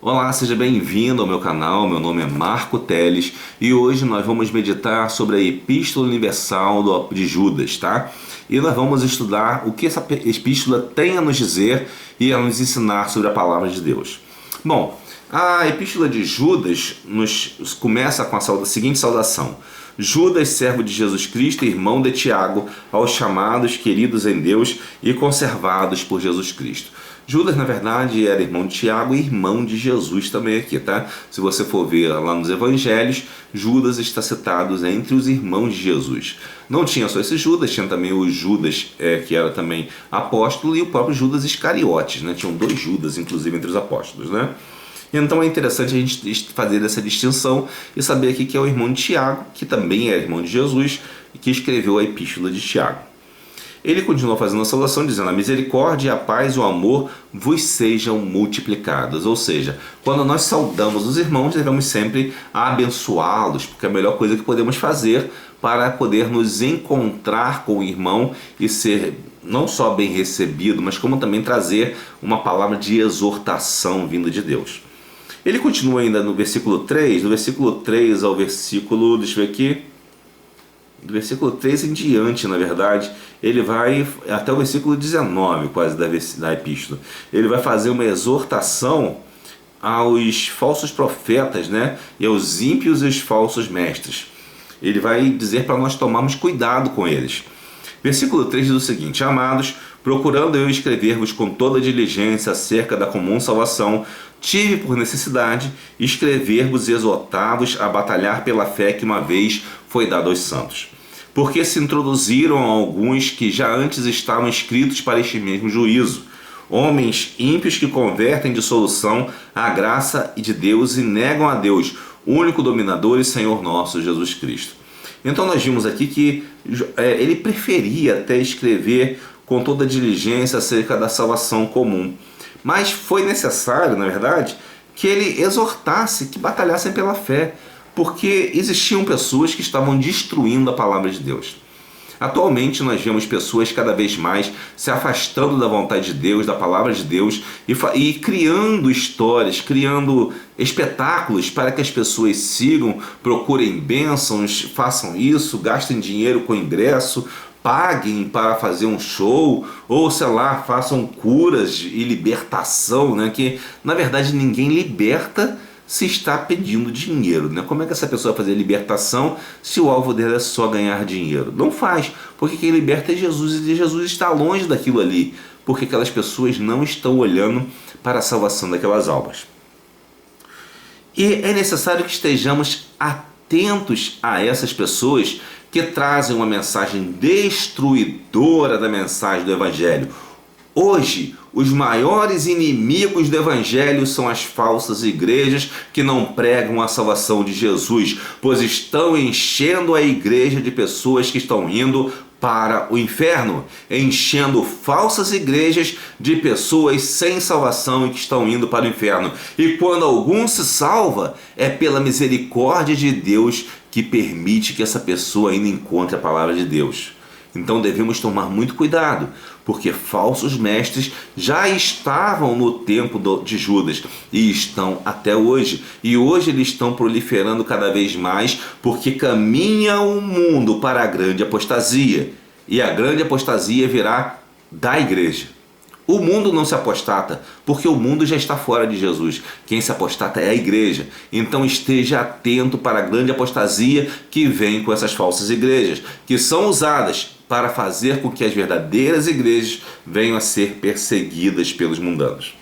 Olá, seja bem-vindo ao meu canal. Meu nome é Marco Teles e hoje nós vamos meditar sobre a Epístola Universal de Judas, tá? E nós vamos estudar o que essa epístola tem a nos dizer e a nos ensinar sobre a palavra de Deus. Bom, a Epístola de Judas nos começa com a seguinte saudação: Judas, servo de Jesus Cristo, irmão de Tiago, aos chamados, queridos em Deus e conservados por Jesus Cristo. Judas, na verdade, era irmão de Tiago e irmão de Jesus também aqui, tá? Se você for ver lá nos evangelhos, Judas está citado entre os irmãos de Jesus. Não tinha só esse Judas, tinha também o Judas, que era também apóstolo, e o próprio Judas Iscariotes, né? Tinham dois Judas, inclusive, entre os apóstolos, né? Então é interessante a gente fazer essa distinção e saber aqui que é o irmão de Tiago, que também é irmão de Jesus, e que escreveu a epístola de Tiago. Ele continua fazendo a saudação dizendo: a misericórdia, a paz e o amor vos sejam multiplicados. Ou seja, quando nós saudamos os irmãos, devemos sempre abençoá-los, porque é a melhor coisa que podemos fazer para poder nos encontrar com o irmão e ser não só bem recebido, mas como também trazer uma palavra de exortação vinda de Deus. Ele continua ainda no versículo 3, do versículo 3 ao versículo, deixa eu ver aqui, do versículo 3 em diante, na verdade, ele vai até o versículo 19, quase, da epístola. Ele vai fazer uma exortação aos falsos profetas, né? E aos ímpios e os falsos mestres. Ele vai dizer para nós tomarmos cuidado com eles. Versículo 3 diz o seguinte: amados, procurando eu escrever-vos com toda diligência acerca da comum salvação, tive por necessidade escrever-vos e exortar-vos a batalhar pela fé que uma vez foi dada aos santos. Porque se introduziram alguns que já antes estavam escritos para este mesmo juízo, homens ímpios que convertem de dissolução a graça de Deus e negam a Deus, único dominador e Senhor nosso, Jesus Cristo. Então nós vimos aqui que ele preferia até escrever com toda diligência acerca da salvação comum. Mas foi necessário, na verdade, que ele exortasse, que batalhassem pela fé, porque existiam pessoas que estavam destruindo a palavra de Deus. Atualmente nós vemos pessoas cada vez mais se afastando da vontade de Deus, da palavra de Deus e criando histórias, criando espetáculos para que as pessoas sigam, procurem bênçãos, façam isso, gastem dinheiro com ingresso, paguem para fazer um show, ou sei lá, façam curas e libertação, né? Que na verdade ninguém liberta se está pedindo dinheiro, né? Como é que essa pessoa vai fazer libertação se o alvo dela é só ganhar dinheiro? Não faz, porque quem liberta é Jesus, e Jesus está longe daquilo ali, porque aquelas pessoas não estão olhando para a salvação daquelas almas. E é necessário que estejamos atentos a essas pessoas que trazem uma mensagem destruidora da mensagem do Evangelho. Hoje, os maiores inimigos do Evangelho são as falsas igrejas que não pregam a salvação de Jesus, pois estão enchendo a igreja de pessoas que estão indo para o inferno, enchendo falsas igrejas de pessoas sem salvação e que estão indo para o inferno. E quando algum se salva, é pela misericórdia de Deus que permite que essa pessoa ainda encontre a palavra de Deus. Então devemos tomar muito cuidado, porque falsos mestres já estavam no tempo de Judas e estão até hoje. E hoje eles estão proliferando cada vez mais, porque caminha o mundo para a grande apostasia. E a grande apostasia virá da igreja. O mundo não se apostata, porque o mundo já está fora de Jesus. Quem se apostata é a igreja. Então esteja atento para a grande apostasia que vem com essas falsas igrejas, que são usadas para fazer com que as verdadeiras igrejas venham a ser perseguidas pelos mundanos.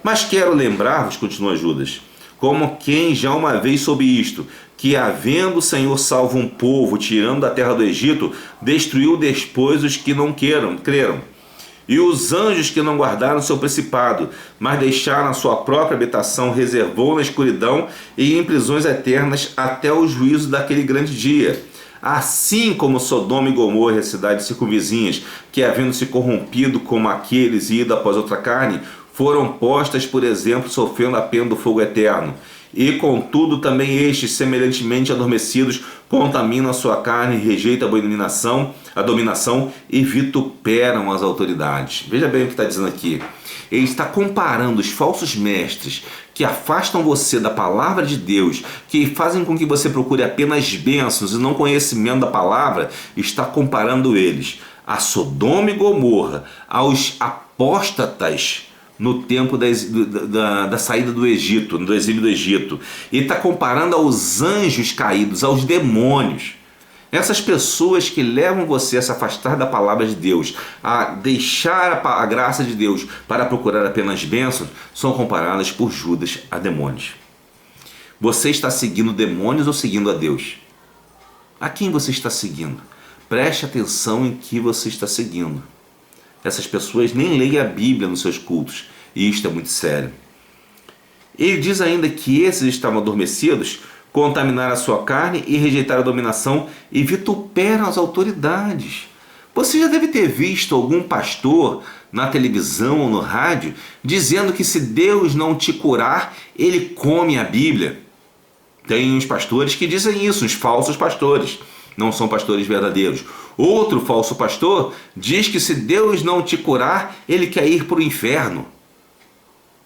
Mas quero lembrar-vos, continua Judas, como quem já uma vez soube isto, que havendo o Senhor salvo um povo, tirando da terra do Egito, destruiu depois os que não creram. E os anjos que não guardaram seu principado, mas deixaram a sua própria habitação, reservou na escuridão e em prisões eternas até o juízo daquele grande dia. Assim como Sodoma e Gomorra, as cidades circunvizinhas, que havendo se corrompido como aqueles e ido após outra carne, foram postas, por exemplo, sofrendo a pena do fogo eterno. E contudo também estes, semelhantemente adormecidos, contaminam a sua carne, rejeitam a dominação e vituperam as autoridades. Veja bem o que está dizendo aqui. Ele está comparando os falsos mestres que afastam você da palavra de Deus, que fazem com que você procure apenas bênçãos e não conhecimento da palavra, está comparando eles a Sodoma e Gomorra, aos apóstatas no tempo da saída do Egito, do exílio do Egito. E está comparando aos anjos caídos, aos demônios. Essas pessoas que levam você a se afastar da palavra de Deus, a deixar a graça de Deus para procurar apenas bênçãos, são comparadas por Judas a demônios. Você está seguindo demônios ou seguindo a Deus? A quem você está seguindo? Preste atenção em que você está seguindo. Essas pessoas nem leem a Bíblia nos seus cultos, e isto é muito sério. Ele diz ainda que esses estavam adormecidos, contaminaram a sua carne e rejeitaram a dominação e vituperam as autoridades. Você já deve ter visto algum pastor na televisão ou no rádio dizendo que se Deus não te curar, ele come a Bíblia. Tem uns pastores que dizem isso, uns falsos pastores. Não são pastores verdadeiros. Outro falso pastor diz que se Deus não te curar, ele quer ir para o inferno.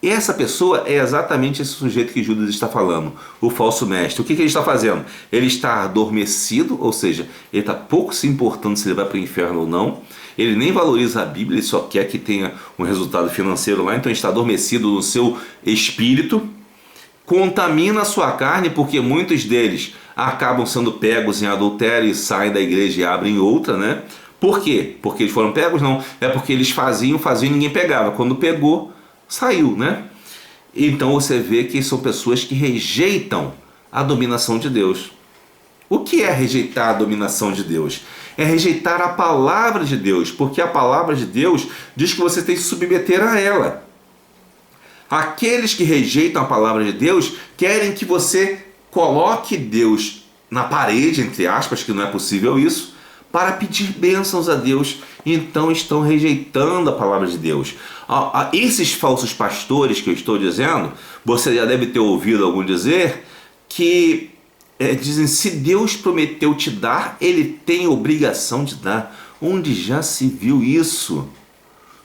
Essa pessoa é exatamente esse sujeito que Judas está falando, o falso mestre. O que ele está fazendo? Ele está adormecido, ou seja, ele está pouco se importando se ele vai para o inferno ou não. Ele nem valoriza a Bíblia, ele só quer que tenha um resultado financeiro lá, então ele está adormecido no seu espírito. Contamina a sua carne, porque muitos deles acabam sendo pegos em adultério e saem da igreja e abrem outra, né? Por quê? Porque eles foram pegos? Não. É porque eles faziam e ninguém pegava. Quando pegou, saiu, né? Então você vê que são pessoas que rejeitam a dominação de Deus. O que é rejeitar a dominação de Deus? É rejeitar a palavra de Deus, porque a palavra de Deus diz que você tem que se submeter a ela. Aqueles que rejeitam a palavra de Deus querem que você coloque Deus na parede, entre aspas, que não é possível isso, para pedir bênçãos a Deus. Então estão rejeitando a palavra de Deus. Esses falsos pastores que eu estou dizendo, você já deve ter ouvido algum dizer, que dizem, se Deus prometeu te dar, ele tem obrigação de dar. Onde já se viu isso?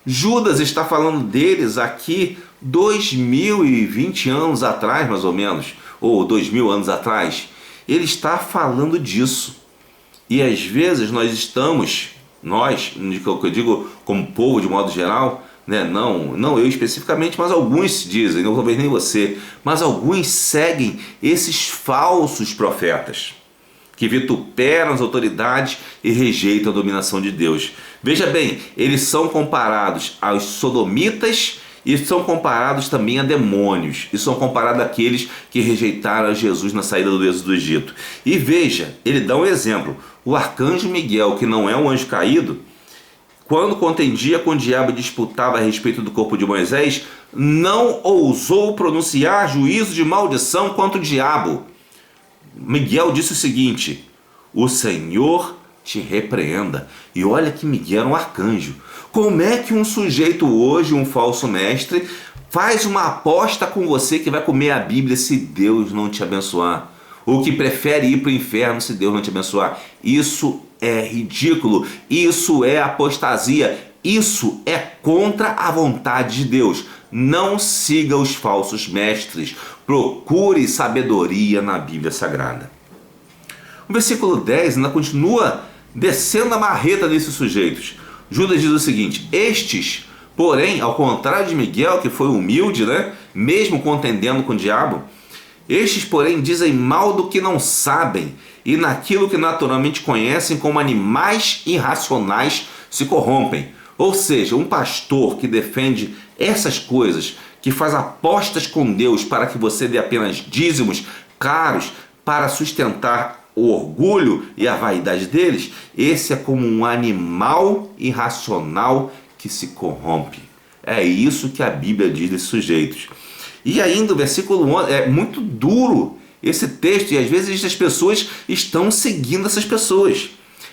Judas está falando deles aqui 2020 anos atrás, mais ou menos, ou 2000 anos atrás. Ele está falando disso. E às vezes nós, eu digo como povo de modo geral, né? não eu especificamente, mas alguns dizem, não talvez nem você, mas alguns seguem esses falsos profetas que vituperam as autoridades e rejeitam a dominação de Deus. Veja bem, eles são comparados aos sodomitas e são comparados também a demônios, e são comparados àqueles que rejeitaram a Jesus na saída do êxodo do Egito. E veja, ele dá um exemplo. O arcanjo Miguel, que não é um anjo caído, quando contendia com o diabo e disputava a respeito do corpo de Moisés, não ousou pronunciar juízo de maldição contra o diabo. Miguel disse o seguinte: o Senhor te repreenda. E olha que Miguel era um arcanjo. Como é que um sujeito hoje, um falso mestre, faz uma aposta com você que vai comer a Bíblia se Deus não te abençoar? Ou que prefere ir para o inferno se Deus não te abençoar? Isso é ridículo, isso é apostasia, isso é contra a vontade de Deus. Não siga os falsos mestres, procure sabedoria na Bíblia Sagrada. O versículo 10 ainda continua descendo a marreta desses sujeitos. Judas diz o seguinte: estes, porém, ao contrário de Miguel, que foi humilde, né, mesmo contendendo com o diabo, estes, porém, dizem mal do que não sabem, e naquilo que naturalmente conhecem, como animais irracionais, se corrompem. Ou seja, um pastor que defende essas coisas, que faz apostas com Deus para que você dê apenas dízimos caros para sustentar o orgulho e a vaidade deles, esse é como um animal irracional que se corrompe. É isso que a Bíblia diz desses sujeitos. E ainda o versículo 11, é muito duro esse texto, e às vezes as pessoas estão seguindo essas pessoas.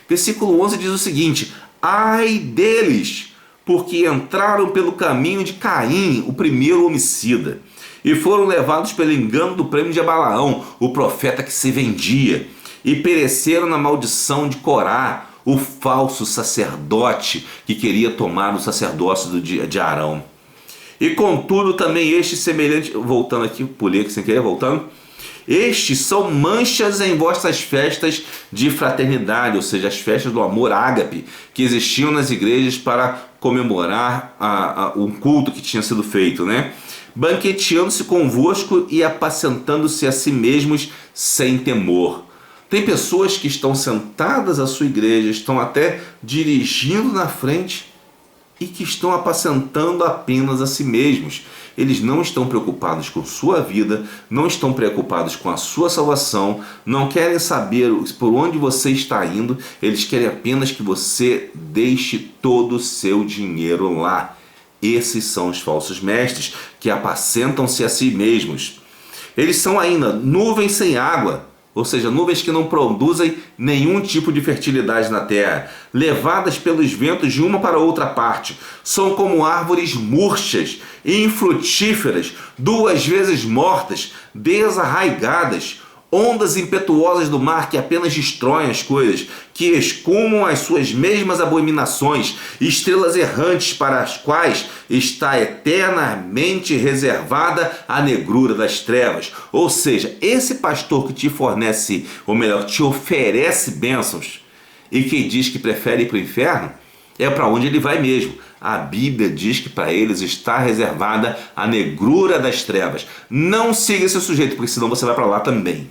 Versículo 11 diz o seguinte: ai deles, porque entraram pelo caminho de Caim, o primeiro homicida, e foram levados pelo engano do prêmio de Balaão, o profeta que se vendia, e pereceram na maldição de Corá, o falso sacerdote que queria tomar o sacerdócio de Arão. E contudo também estes semelhantes, voltando aqui, pulei aqui sem querer, voltando, estes são manchas em vossas festas de fraternidade, ou seja, as festas do amor ágape, que existiam nas igrejas para comemorar um culto que tinha sido feito, né? Banqueteando-se convosco e apacentando-se a si mesmos sem temor. Tem pessoas que estão sentadas à sua igreja, estão até dirigindo na frente e que estão apacentando apenas a si mesmos. Eles não estão preocupados com sua vida, não estão preocupados com a sua salvação, não querem saber por onde você está indo, eles querem apenas que você deixe todo o seu dinheiro lá. Esses são os falsos mestres que apacentam-se a si mesmos. Eles são ainda nuvens sem água, ou seja, nuvens que não produzem nenhum tipo de fertilidade na terra, levadas pelos ventos de uma para outra parte. São como árvores murchas e infrutíferas, 2 vezes mortas, desarraigadas, ondas impetuosas do mar que apenas destroem as coisas, que escumam as suas mesmas abominações, estrelas errantes para as quais está eternamente reservada a negrura das trevas. Ou seja, esse pastor que te fornece, ou melhor, te oferece bênçãos e que diz que prefere ir para o inferno, é para onde ele vai mesmo. A Bíblia diz que para eles está reservada a negrura das trevas. Não siga esse sujeito, porque senão você vai para lá também.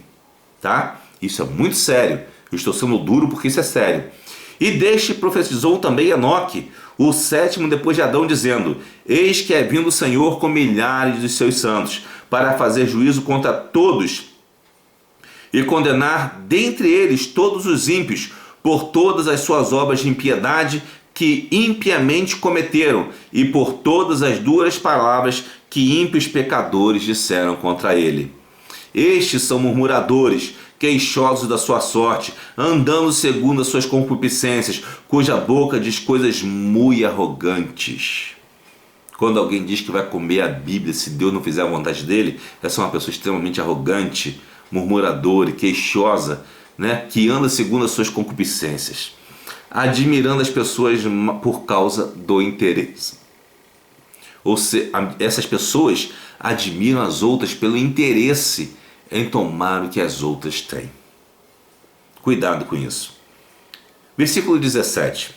Tá? Isso é muito sério. Eu estou sendo duro porque isso é sério. E deste profetizou também Enoque, o 7º depois de Adão, dizendo: eis que é vindo o Senhor com milhares de seus santos, para fazer juízo contra todos e condenar dentre eles todos os ímpios, por todas as suas obras de impiedade que impiamente cometeram, e por todas as duras palavras que ímpios pecadores disseram contra ele. Estes são murmuradores, queixosos da sua sorte, andando segundo as suas concupiscências, cuja boca diz coisas muito arrogantes. Quando alguém diz que vai comer a Bíblia se Deus não fizer a vontade dele, essa é uma pessoa extremamente arrogante, murmuradora e queixosa, né? Que anda segundo as suas concupiscências, admirando as pessoas por causa do interesse. Ou seja, essas pessoas admiram as outras pelo interesse em tomar o que as outras têm. Cuidado com isso. Versículo 17.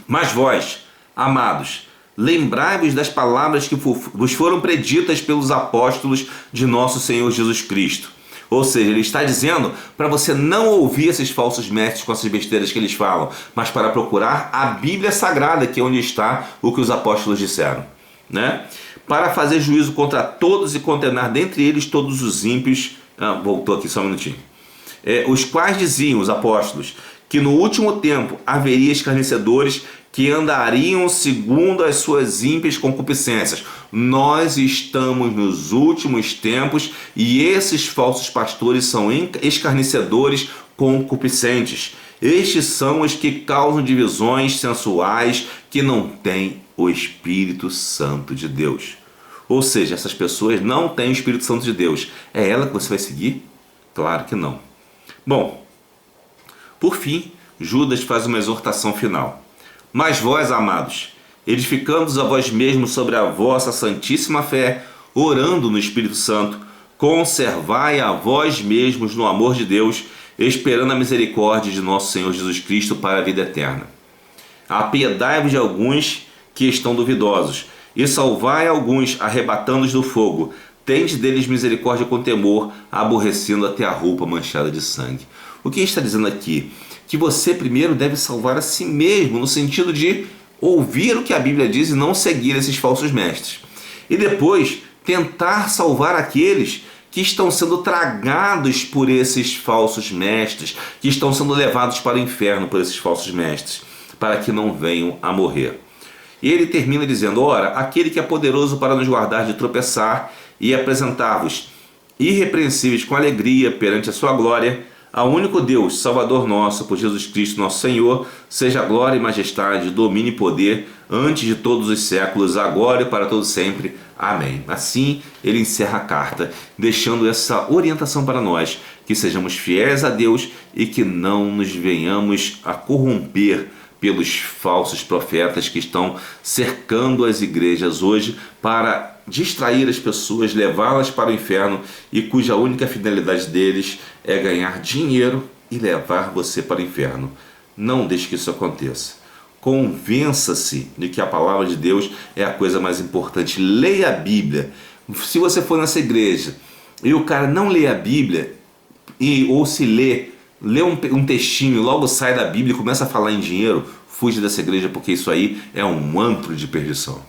Mas vós, amados, lembrai-vos das palavras que vos foram preditas pelos apóstolos de nosso Senhor Jesus Cristo. Ou seja, ele está dizendo para você não ouvir esses falsos mestres com essas besteiras que eles falam, mas para procurar a Bíblia Sagrada, que é onde está o que os apóstolos disseram, né? Para fazer juízo contra todos e condenar dentre eles todos os ímpios. Voltou aqui só um minutinho. Os quais diziam, os apóstolos, que no último tempo haveria escarnecedores que andariam segundo as suas ímpias concupiscências. Nós estamos nos últimos tempos e esses falsos pastores são escarnecedores concupiscentes. Estes são os que causam divisões sensuais, que não têm o Espírito Santo de Deus. Ou seja, essas pessoas não têm o Espírito Santo de Deus. É ela que você vai seguir? Claro que não. Bom, por fim, Judas faz uma exortação final. Mas vós, amados, edificando-vos a vós mesmos sobre a vossa santíssima fé, orando no Espírito Santo, conservai a vós mesmos no amor de Deus, esperando a misericórdia de nosso Senhor Jesus Cristo para a vida eterna. Apiedai-vos de alguns que estão duvidosos, e salvai alguns, arrebatando-os do fogo. Tende deles misericórdia com temor, aborrecendo até a roupa manchada de sangue. O que está dizendo aqui? Que você primeiro deve salvar a si mesmo, no sentido de ouvir o que a Bíblia diz e não seguir esses falsos mestres. E depois tentar salvar aqueles que estão sendo tragados por esses falsos mestres, que estão sendo levados para o inferno por esses falsos mestres, para que não venham a morrer. E ele termina dizendo: ora, aquele que é poderoso para nos guardar de tropeçar e apresentar-vos irrepreensíveis com alegria perante a sua glória, Ao único Deus, Salvador nosso, por Jesus Cristo, nosso Senhor, seja glória e majestade, domínio e poder, antes de todos os séculos, agora e para todo sempre. Amém. Assim, ele encerra a carta, deixando essa orientação para nós, que sejamos fiéis a Deus e que não nos venhamos a corromper pelos falsos profetas que estão cercando as igrejas hoje para distrair as pessoas, levá-las para o inferno e cuja única finalidade deles é ganhar dinheiro e levar você para o inferno. Não deixe que isso aconteça. Convença-se de que a palavra de Deus é a coisa mais importante. Leia a Bíblia. Se você for nessa igreja e o cara não lê a Bíblia, ou se lê um textinho, logo sai da Bíblia e começa a falar em dinheiro, fuja dessa igreja, porque isso aí é um antro de perdição.